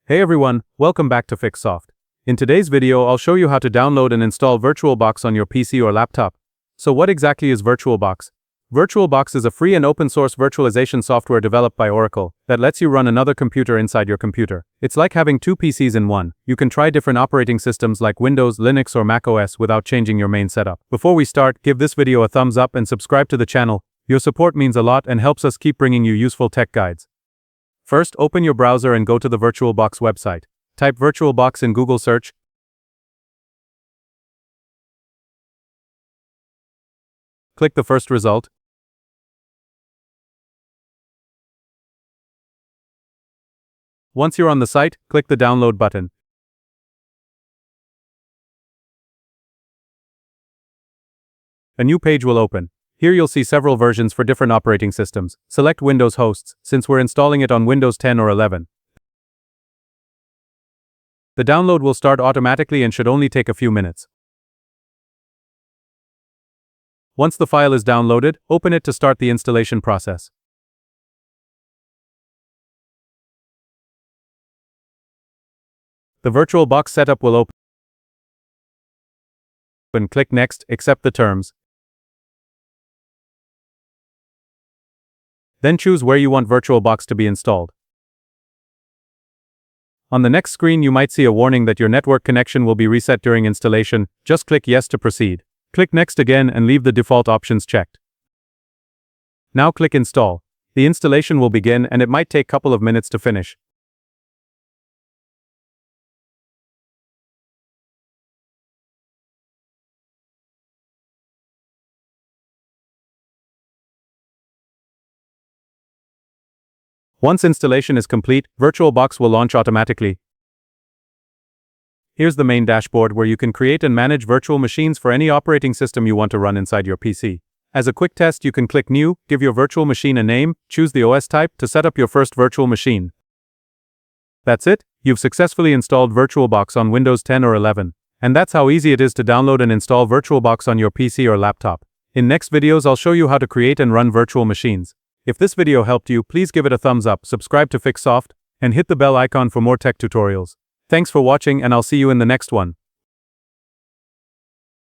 Hey everyone, welcome back to FixSoft. In today's video, I'll show you how to download and install VirtualBox on your PC or laptop. So what exactly is VirtualBox? VirtualBox is a free and open source virtualization software developed by Oracle that lets you run another computer inside your computer. It's like having two PCs in one. You can try different operating systems like Windows, Linux, or macOS without changing your main setup. Before we start, give this video a thumbs up and subscribe to the channel. Your support means a lot and helps us keep bringing you useful tech guides. First, open your browser and go to the VirtualBox website. Type VirtualBox in Google search. Click the first result. Once you're on the site, click the download button. A new page will open. Here you'll see several versions for different operating systems. Select Windows hosts, since we're installing it on Windows 10 or 11. The download will start automatically and should only take a few minutes. Once the file is downloaded, open it to start the installation process. The VirtualBox setup will open. Click Next, accept the terms. Then choose where you want VirtualBox to be installed. On the next screen you might see a warning that your network connection will be reset during installation. Just click Yes to proceed. Click Next again and leave the default options checked. Now click Install. The installation will begin and it might take a couple of minutes to finish. Once installation is complete, VirtualBox will launch automatically. Here's the main dashboard where you can create and manage virtual machines for any operating system you want to run inside your PC. As a quick test, you can click New, give your virtual machine a name, choose the OS type to set up your first virtual machine. That's it, you've successfully installed VirtualBox on Windows 10 or 11. And that's how easy it is to download and install VirtualBox on your PC or laptop. In next videos, I'll show you how to create and run virtual machines. If this video helped you, please give it a thumbs up, subscribe to FixSoft, and hit the bell icon for more tech tutorials. Thanks for watching and I'll see you in the next one.